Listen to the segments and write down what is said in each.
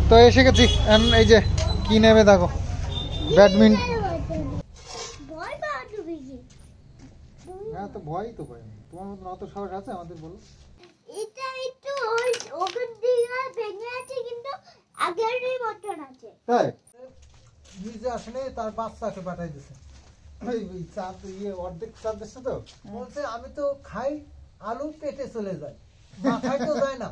তো এসে গেছি, এই যে কি নেবে দেখো, ব্যাডমিন্টন। হ্যাঁ তো ভয়ই তো পাই, তোমার মতন অত সাহস আছে আমাদের? বলো। এটা একটু ওখান দিকে ভেঙে আছে, কিন্তু আগেরই মতন আছে। তাই নিজে আসলে তার বাচ্চাকে পাঠাই দিছে, ওই চাপ ইয়ে অর্ধেক চাপ দিচ্ছে তো, বলছে আমি তো খাই আলু পেটে চলে যায়, মাথায় তো যায় না।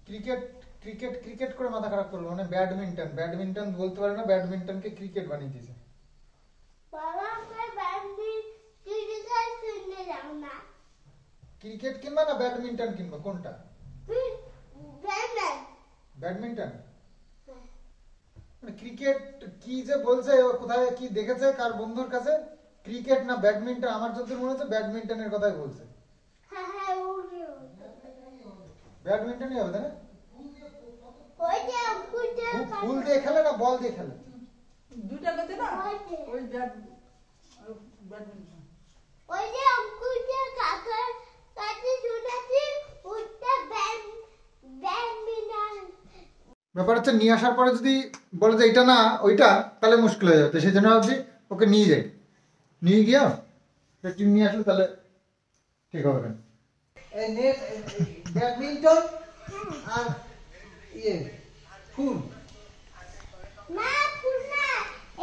ক্রিকেট ক্রিকেট ক্রিকেট করে মাথা খারাপ করলো, মানে ব্যাডমিন্টন ব্যাডমিন্টন বলতে পারে না, ব্যাডমিন্টনকে ক্রিকেট বানিয়ে দিয়েছে। ক্রিকেট কিনবা না ব্যাডমিন্টন কিনবা, কোনটা? ব্যাডমিন্টন। মানে ক্রিকেট কি যে বলছে, কোথায় কি দেখেছে কার বন্ধুর কাছে? ক্রিকেট না ব্যাডমিন্টন, আমার যত মনে হচ্ছে ব্যাডমিন্টনের কথাই বলছে। ব্যাডমিন্টনই হবে তাই না? ফুল দিয়ে খেলে না বল দিয়ে খেলে? দুইটা করতে না, ওই ব্যাডমিন্টন। ওই যে অঙ্কুরটা কাকার কাছে শুনেছি ওটা ব্যাডমিন্টন। ব্যাপার হচ্ছে নিয়ে আসার পরে যদি বলে যে এটা না ওইটা, তাহলে মুশকিল হয়ে যাবে। সেই জন্য ভাবছি ওকে নিয়ে যাই, নিয়ে গিয়া টিম নিয়ে আসলে তাহলে ঠিক হবে। ব্যাডমিন্টন আর ইয়ে ফুল না, ফুল না,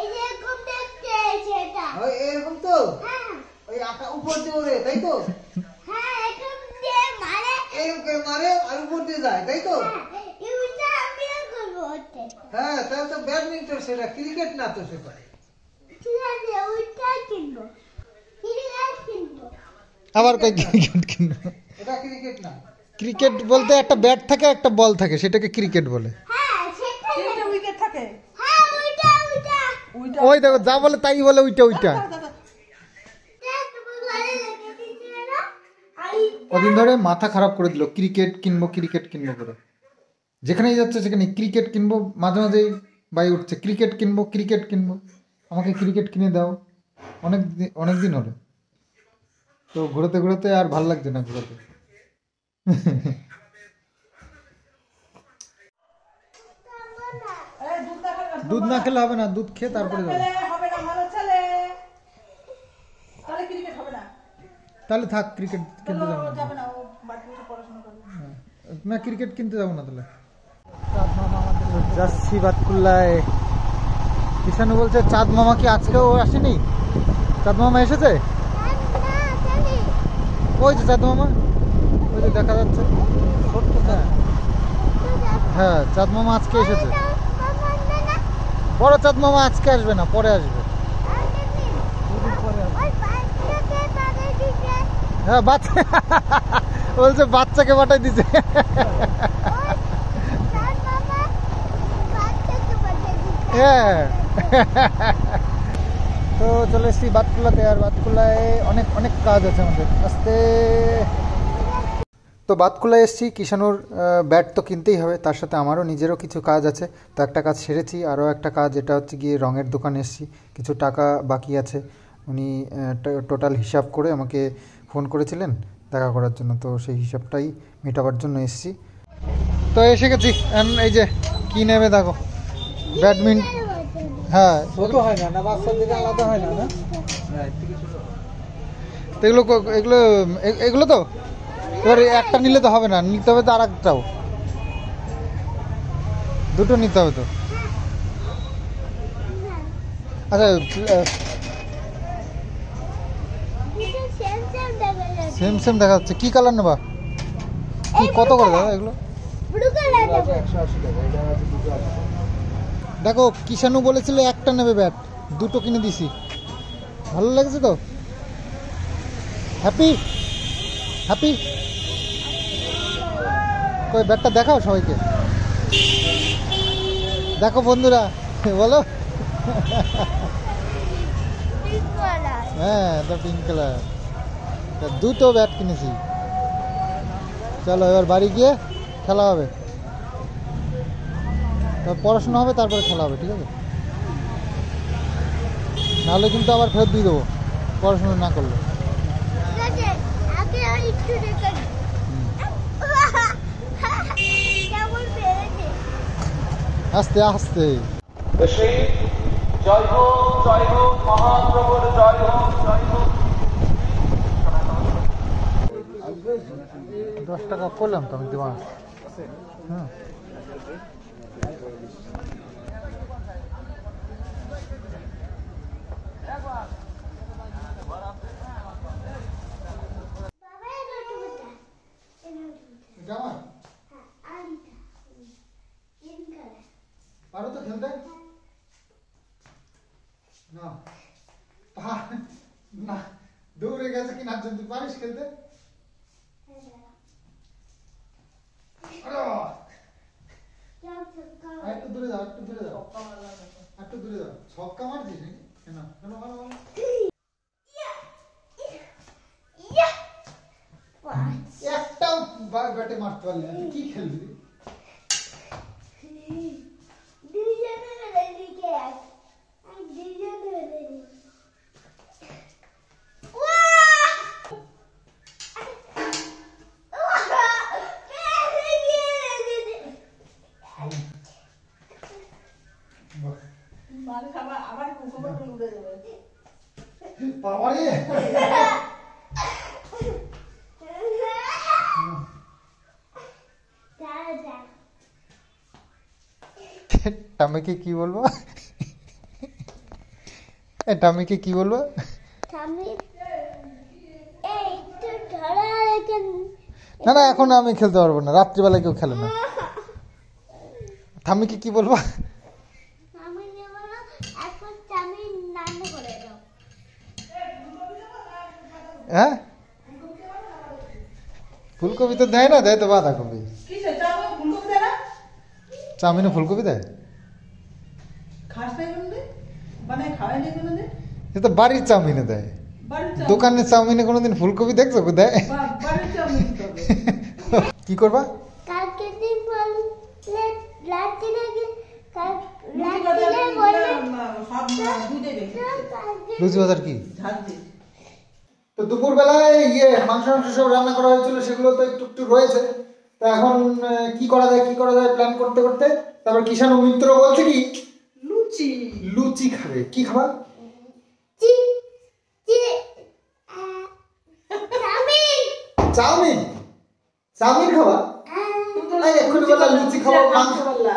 এই যে এরকম দেখতে সেটা। ওই এরকম তো, হ্যাঁ ওই আটা উপর দিয়ে ওরে, তাই তো? হ্যাঁ, এরকম দিয়ে মারে, এরকম মারে আর উপর দিয়ে যায়, তাই তো? এইটা আমিও করবো ওতে। হ্যাঁ, তাহলে তো ব্যাডমিন্টন, সেটা ক্রিকেট না তো সেটা। ঠিক আছে, ওইটা কিনবো, ক্রিকেট কিনবো। আবার কই ক্রিকেট কিনবো? এটা ক্রিকেট না। ক্রিকেট বলতে একটা ব্যাট থাকে একটা বল থাকে, সেটাকে ক্রিকেট বলে। হ্যাঁ, সেটা তিনটা উইকেট থাকে। হ্যাঁ, ওইটা ওইটা ওইটা ওই দেখো যা বলে তাই বলে, ওইটা ওইটা। কদিন ধরে মাথা খারাপ করে দিল, ক্রিকেট কিনবো ক্রিকেট কিনবো করে। যেখানেই যাচ্ছে সেখানে ক্রিকেট কিনবো, মাঝে মাঝেই বাই উঠছে ক্রিকেট কিনবো ক্রিকেট কিনবো, আমাকে ক্রিকেট কিনে দাও। অনেক দিন হলো তো, ঘুরতে ঘুরতে আর ভাল লাগছে না ঘুরতে। দুধ না খেলে হবে না, দুধ খেয়ে তারপরে যাবো। হবে না, ভালো ছেলে, তাহলে ক্রিকেট হবে না। তাহলে থাক, ক্রিকেট কিনতে যাবো না। যাবে না, ও বাড়িতে পড়াশোনা করবে। না ক্রিকেট কিনতে যাবো না তাহলে। যাচ্ছি বাতকুল্লায়। কিষানু বলছে চাঁদ মামা কি আজকেও আসেনি? চাঁদ মামা এসেছে? ওই যে চাঁদ মামা, ওই যে দেখা যাচ্ছে। হ্যাঁ, চাঁদ মামা আজকে এসেছে। বড় চাঁদ মামা আজকে আসবে না, পরে আসবে। হ্যাঁ, বাচ্চা বলছে বাচ্চাকে পাঠাই দিছে। হ্যাঁ, তো চলে এসেছি বাতকুল্লাতে। আর বাতকুল্লায় অনেক অনেক কাজ আছে আমাদের, আসতে। তো বাতকুল্লায় এসেছি, কিষানুর ব্যাট তো কিনতেই হবে, তার সাথে আমারও নিজেরও কিছু কাজ আছে। তো একটা কাজ সেরেছি, আরও একটা কাজ, এটা হচ্ছে গিয়ে রঙের দোকানে এসেছি, কিছু টাকা বাকি আছে। উনি টোটাল হিসাব করে আমাকে ফোন করেছিলেন দেখা করার জন্য, তো সেই হিসাবটাই মেটাবার জন্য এসেছি। তো এসে গেছি, এই যে কি নেবে দেখো, ব্যাডমিন্টন। হ্যাঁ, ছোট হয় না, বাচ্চাদের আলাদা হয় না, না এগুলো এগুলো এগুলো তো এবার একটা নিলে তো হবে না, নিতে হবে তো আর একটাও, দুটো নিতে হবে তো। আচ্ছা, সেম সেম দেখা যাচ্ছে। কি কালার নেবা? কি কত করে দাদা এগুলো? দেখো কিষানু বলেছিল একটা নেবে ব্যাট, দুটো কিনে দিছি। ভালো লাগছে তো? Happy happy? কই ব্যাটটা দেখাও সবাইকে, দেখো বন্ধুরা, বলো। হ্যাঁ, পিঙ্ক কালার, দুটো ব্যাট কিনেছি। চলো এবার বাড়ি গিয়ে খেলা হবে, পড়াশোনা হবে তারপরে খেলা হবে, ঠিক আছে? নাহলে কিন্তু আবার ফেরত দিয়ে দেবো পড়াশোনা না করলে। আস্তে আস্তে। জয় হোক মহাপ্রভুর জয় হোক, জয় হোক। 10 টাকা করলাম তো আমি দিমাগ। হ্যাঁ পারো তো খেলতে? না না, দৌড়ে গেছে কি না, তুই পারিস খেলতে? একটু দূরে যাও, একটু দূরে যাও, একটু দূরে যাও। ছক্কা মারছিস নাকি? কেন কেন কেন? একটাও ব্যাটে মারতে পারলি না, কি খেলবি? টামিকে কি বলবো? টামিকে কি বলবো? না না, এখন আমি খেলতে পারবো না, রাত্রিবেলা কেউ খেলে না। ঠাম্মিকে কি বলবো? হ্যাঁ, ফুলকপি তো দেয় না, দেয় তো বাঁধাকপি। চাউমিনে ফুলকপি দেয়? সে তো বাড়ির চাউমিনে দেয়, দোকানের চাউমিনে কোনোদিন ফুলকপি দেখছো দেয়? কি করবা? লুচি বাজার কি? তো দুপুর বেলায় মাংস সব রান্না করা হয়েছিল, সেগুলো তো একটু একটু রয়েছে। তো এখন কি করা যায় প্ল্যান করতে করতে তারপর কিষান ও মিত্র বলছে কি লুচি খাবে। কি খাবা? চাউমিন। চাউমিন খাবা? এক্ষুনি বললা লুচি খাবো, মাংস বললা,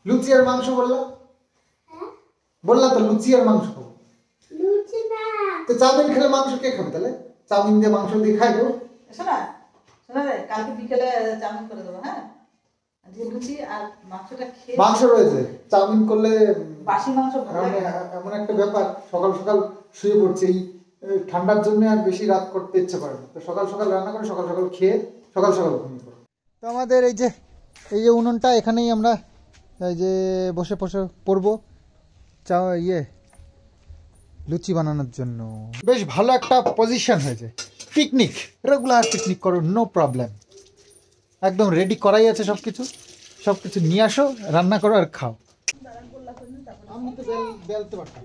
লুচি আর মাংস বললা, বললা তো লুচি আর মাংস খাবো। তো চাউমিন খেলে মাংস কে খাবে তাহলে? চাউমিন দিয়ে মাংস দিয়ে খাই দেবো। শোনা শোনা রে, কালকে বিকেলে চাউমিন করে দেবো। হ্যাঁ, লুচি আর মাংসটা খেয়ে, মাংস রয়েছে, চাউমিন করলে বাসি মাংস এমন একটা ব্যাপার, সকাল সকাল শুয়ে পড়ছি, এই ঠান্ডার জন্য আর বেশি রাত করতে ইচ্ছে করে না। তো সকাল সকাল রান্না করে সকাল সকাল খেয়ে সকাল সকাল ঘুমিয়ে পড়ো। তো আমাদের এই যে উনুনটা, এখানেই আমরা এই যে বসে বসে পড়বো লুচি বানানোর জন্য। বেশ ভালো একটা পজিশন হয়েছে, পিকনিক, রেগুলার পিকনিক করো, নো প্রবলেম। একদম রেডি করাই আছে সবকিছু, সবকিছু নিয়ে আসো, রান্না করো আর খাও। আমি তো বেলতে পারতাম।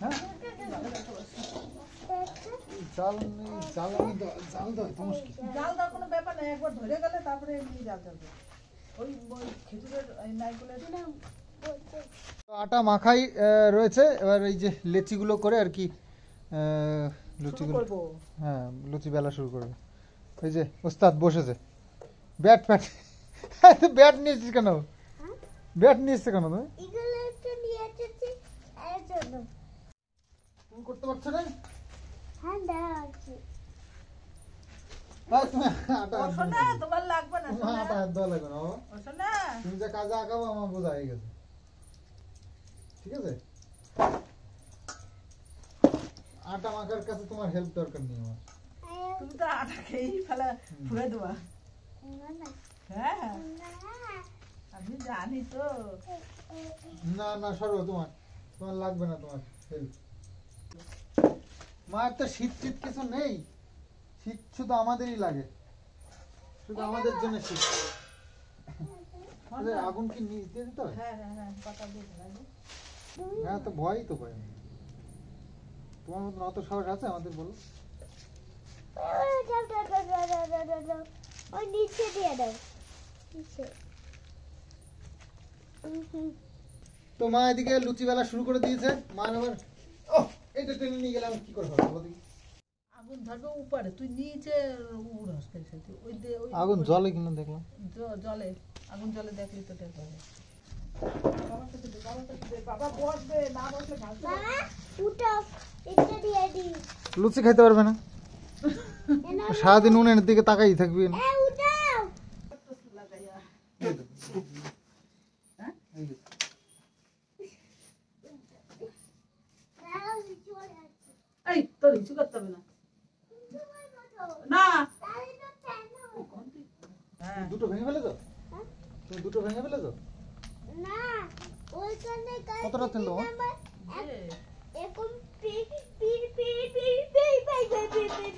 হ্যাঁ, জাল দেওয়া মুশকিল। জাল দেওয়ার কোনো ব্যাপার নেই, একবার ধরে গেলে তারপরে এমনি জাল চলবে। ওই খেজুরের নারকেলের আটা মাখাই রয়েছে, এবার এই যে লেচিগুলো করে আর কি, লুচিগুলো, হ্যাঁ লুচি বেলা শুরু করবে। এই যে ওস্তাদ বসেছে, ব্যাট ব্যাট নিয়েছিস কেন? ব্যাট নিয়েছে কেন তুমি? তুমি করতে পারছো না? তোমার লাগবে না, আটা হাত দেওয়া লাগবে না বাবা, তুমি যে কাজে আঁকাবো আমার বোঝা হয়ে গেছে, ঠিক আছে? আটা মাখার কাছে তোমার হেল্প দরকার নেই আমার। তুমি তো আটা খেয়েই ফেলা ফুলে দেওয়া। হ্যাঁ আমি জানি তো। না না সরো, তোমার লাগবে না তোমার হেল্প। মায়ের তো শীত কিছু নেই, শীত শুধু আমাদেরই লাগে। শুধু আমাদের জন্য শীত। আগুন কি নিচ দিয়ে দিতে হয়? হ্যাঁ হ্যাঁ হ্যাঁ, পাতা দিয়ে ঢালাই। হ্যাঁ, তো ভয়ই তো পাই আমি। তোমার মতন অত সাহস আছে আমাদের, বলো? ওই নিচে দিয়ে দাও, নিচে। তো মা এদিকে লুচি বেলা শুরু করে দিয়েছে। মা আবার এটা টেনে নিয়ে গেলাম, কি করে হবে বলো দেখি? আগুন ধরবে উপরে, তুই নিচে উড়াস কেসে, তুই ওই আগুন জলে কিনা দেখলাম। জলে, আগুন জলে দেখলি তো টের পাবে। বাবা বসবে, না বসলে ভালো। বাবা উঠো, এটা দিয়ে দি। লুচি খাইতে পারবে না, সারাদিন উনুনের দিকে তাকাই থাকবি। এ উঠো। এই তোর কিছু করতে হবে না। না হ্যাঁ, দুটো ভেঙে ফেলেছো? তুমি দুটো ভেঙে ফেলেছো? না, ওইখানে কতটা তেল দেবো? এরকম পিট পিট পিট পিট পিট পিট পিট পিট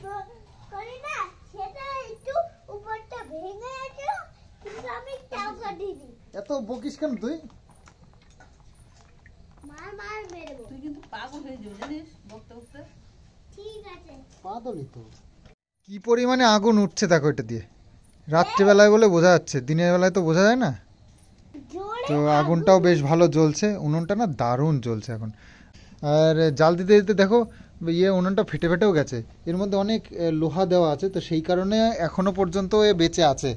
করে না, সেটা একটু উপরটা ভেঙে আছে, কিন্তু আমি তাও কাটিয়ে দিই। এত বকিস কেন তুই? মার মার মেরবো। তুই কিন্তু পাগল হয়ে যাবে জানিস, বকতে বকতে। ঠিক আছে। পাগলই তো। কি পরিমাণে আগুন উঠছে দেখো এটা দিয়ে। রাত্রিবেলায় বলে বোঝা যাচ্ছে, দিনের বেলায় তো বোঝা যায় না। জোরে তো আগুনটাও বেশ ভালো জ্বলছে, উনুনটা না দারুণ জ্বলছে এখন। আর জাল দিতে দিতে দেখো উনুনটা ফেটে ফেটেও গেছে। এর মধ্যে অনেক লোহা দেওয়া আছে, তো সেই কারণে এখনো পর্যন্ত এ বেঁচে আছে,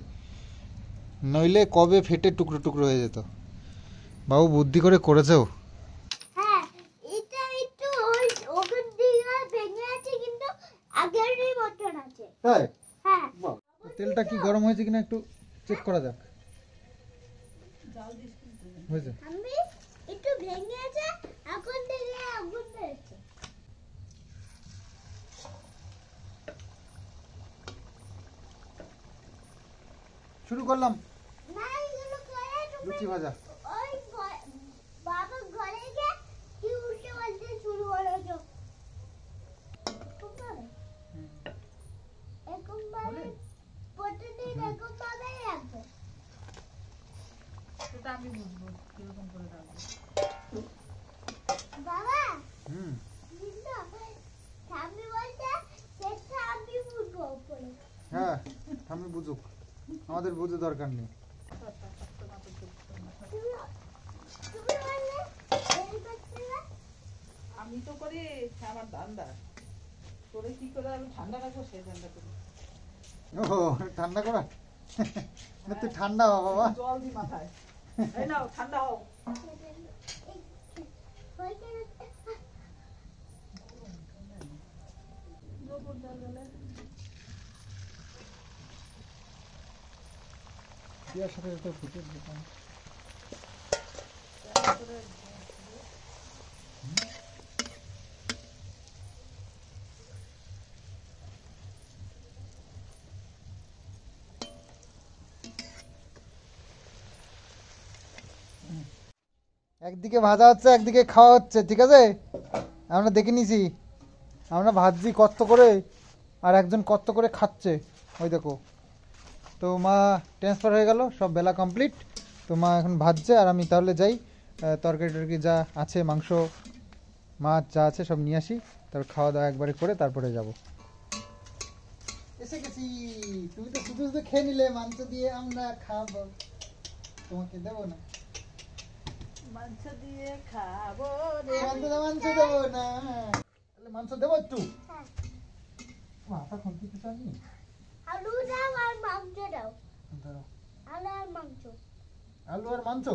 নইলে কবে ফেটে টুকরো টুকরো হয়ে যেত। বাবু বুদ্ধি করে করেছেও। হ্যাঁ, এটা একটু ওই ওখান দিকে ভেঙে আছে, কিন্তু আগেরই মতন আছে। হ্যাঁ, হ্যাঁ, তেলটা কি গরম হয়েছে কিনা একটু চেক করা যাক। হয়েছে? আমি একটু ভেঙে আছে, এখন থেকে আগুন বেরোচ্ছে। শুরু করলাম না, এগুলো করে তুমি লুচি ভাজা। ওই বাবা ঘরে গিয়ে কি উল্টে পাল্টে শুরু করেছো। এরকম ভাবে প্রতিদিন এরকম ভাবেই রাখবে। সেটা আমি বুঝবো কিরকম করে রাখবো। বাবা হুম, কিন্তু স্বামী বলছে সেটা আমি বুঝবো পরে। হ্যাঁ, আমি বুঝুক, আমাদের বুঝে দরকার নেই। তুমি বললে এই করতে না। আমি তো করি, আমার ধান্দা করে কি করে আমি ঠান্ডা রাখবো সেই ধান্দা করি। ও ঠান্ডা করা, না তুই ঠান্ডা হ বাবা। জল দি মাথায়, এই নাও ঠান্ডা হও। ইয়ার সাথে তো ফুটে দিতাম। একদিকে ভাজা হচ্ছে, একদিকে খাওয়া হচ্ছে, ঠিক আছে? আমরা দেখে নিছি, আমরা ভাজছি কত করে আর একজন কত করে খাচ্ছে, ওই দেখো। তো মা ট্রান্সফার হয়ে গেল, সব বেলা কমপ্লিট। তো মা এখন ভাজছে, আর আমি তাহলে যাই তরকারি টরকারি যা আছে, মাংস মাছ যা আছে সব নিয়ে আসি, তারপর খাওয়া দাওয়া একবারে করে তারপরে যাব। এসে গেছি, তুমি তো শুধু শুধু খেয়ে নিলে, মাংস দিয়ে আমরা খাবো, তোমাকে দেবো না। মাংস দিয়ে খাবো রে। মাংস দেবো না, তাহলে মাংস দেবো একটু। হ্যাঁ। মাথা খুঁজতে কিছু আনি? আলু দাও আর মাংস দাও। আলু আর মাংস। আলু আর মাংস,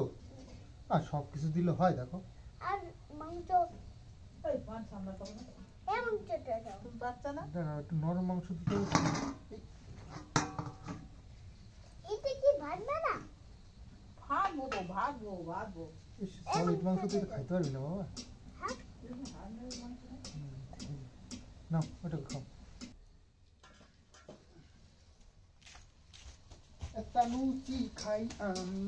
আর সব কিছু দিলে হয় দেখো। আর মাংস, এই মাংস আমরা খাবো না, এই মাংসটা দাও। তুমি বাচ্চা না। দাঁড়া, একটু নরম মাংস দিতে হবে। এটা কি ভাজবে না? ভাগবো তো, ভাগবো ভাগবো। সলিড মাংস তুই তো খাইতে পারবি না বাবা। হ্যাঁ, না, ওটা খাও। একটা লুচি খাই আমি।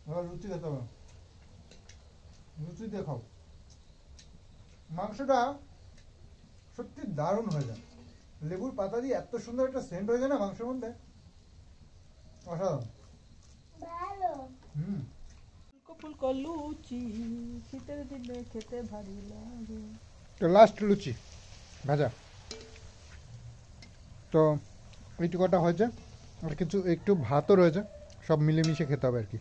এবার লুচি খেতে হবে, লুচি দিয়ে খাও। মাংসটা সত্যি দারুণ হয়ে যায়, লেবুর পাতা দিয়ে এত সুন্দর একটা সেন্ট হয়ে যায় না মাংসের মধ্যে, অসাধারণ। ভালো। হুম। ফুলকো লুচি শীতের দিনে খেতে ভারী লাগে। তো লাস্ট লুচি ভাজা, তো এইটু কটা হয়েছে, আর কিছু একটু ভাতও রয়েছে, সব মিলেমিশে খেতে হবে আর কি।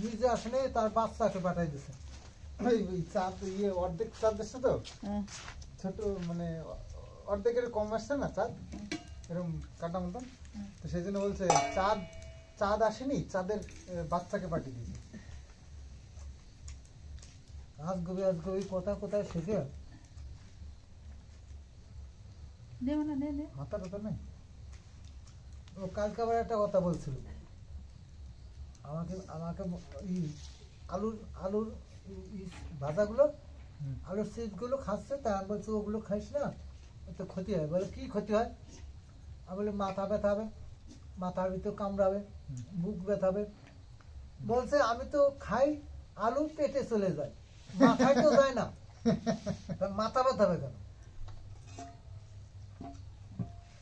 নিজে আসলে তার বাচ্চাকে পাঠাই দিছে, ওই চাঁদ ইয়ে অর্ধেক চাঁদ দিচ্ছে তো, ছোট মানে অর্ধেকের কম আসছে না চাঁদ, এরকম কাটা মতন, তো সেই জন্য বলছে চাঁদ চাঁদ আসেনি, চাঁদের বাচ্চাকে পাঠিয়ে দিয়েছে। আজগবি কথা কোথায় শিখে মাথা টাথা নেই। ও কালকে আবার একটা কথা বলছিল আমাকে, আলুর ভাজাগুলো, আলুর চিপসগুলো খাচ্ছে, তা আমি বলছি ওগুলো খাইস না, তো ক্ষতি হয়। বলে কি ক্ষতি হয়? আমি বলি মাথা ব্যথা হবে, মাথার ভিতর কামড়াবে, বুক ব্যথাবে। বলছে আমি তো খাই, আলু পেটে চলে যায়, মাথায় তো যায় না, মাথা ব্যথা হবে কেন?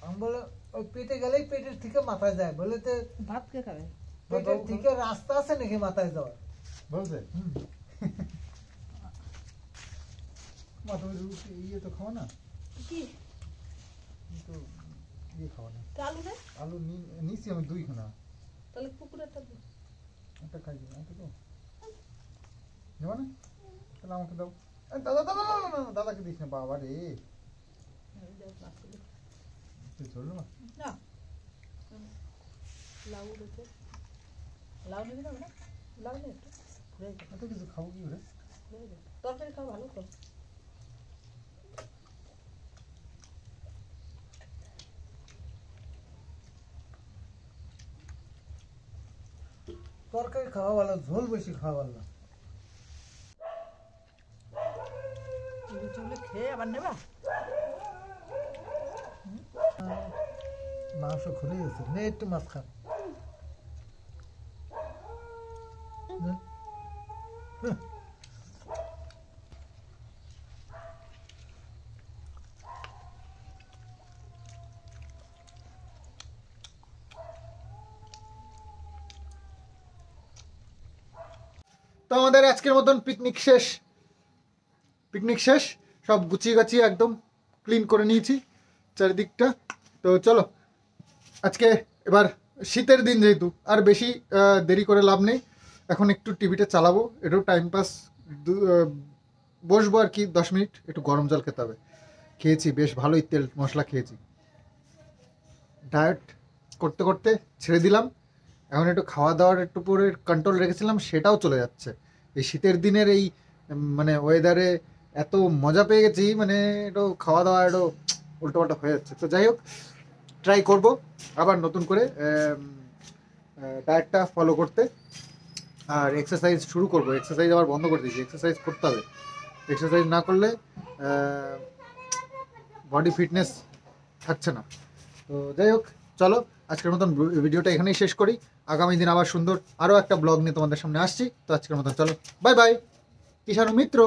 আমি বলে ওই পেটে গেলেই পেটের থেকে মাথায় যায়। বলে তো ভাত কে খাবে? পেটের থেকে রাস্তা আছে নাকি মাথায় যাওয়ার? বলছে মা তুমি রুটি ইয়ে তো খাও না, কি তো ইয়ে খাও না, আলু নেই? আলু নিছি আমি 2 খানা, তাহলে পুকুরেরটা দে। একটা খাই দিই, একটা দাও, নেবা না? তাহলে আমাকে দাও। দাদা দাদা দাদাকে দিস না, বাবা রে তুই চললো না। না লাউ রয়েছে, লাউ নেবি না? লাউ নেই, একটু ঘুরে যা, এত কিছু খাবো কি করে? ঘুরে যা। তরকারি খাওয়া ভালো তো। তরকারি খাওয়া ভালো, ঝোল বেশি খাওয়া ভালো না। লুচিগুলো খেয়ে আবার নেবা? মাংস খুলে গেছে, নে একটু মাছ খা। তো আমাদের আজকের মতন পিকনিক শেষ, সব গুছিয়ে গাছিয়ে একদম ক্লিন করে নিয়েছি চারিদিকটা। তো চলো আজকে এবার শীতের দিন যেহেতু আর বেশি দেরি করে লাভ নেই, এখন একটু টিভিটা চালাবো, একটু টাইম পাস বসবো আর কি 10 মিনিট, একটু গরম জল খেতে হবে। খেয়েছি বেশ ভালোই, তেল মশলা খেয়েছি, ডায়েট করতে করতে ছেড়ে দিলাম, এখন একটু খাওয়া দাওয়ার একটু পরে কন্ট্রোল রেখেছিলাম, সেটাও চলে যাচ্ছে। এই শীতের দিনের এই মানে ওয়েদারে এত মজা পেয়ে গেছি, মানে একটু খাওয়া দাওয়া একটু উল্টোপাল্টা হয়ে যাচ্ছে। তো যাই হোক, ট্রাই করব আবার নতুন করে ডায়েটটা ফলো করতে, আর এক্সারসাইজ শুরু করব। এক্সারসাইজ আবার বন্ধ করে দিয়েছি, এক্সারসাইজ করতে হবে, এক্সারসাইজ না করলে বডি ফিটনেস থাকছে না। তো যাই হোক, চলো আজকের মতন ভিডিওটা এখানেই শেষ করি, আগামী দিন আবার সুন্দর আরও একটা ব্লগ নিয়ে তোমাদের সামনে আসছি। তো আজকের মতন চলো, বাই বাই কিষাণু মিত্র।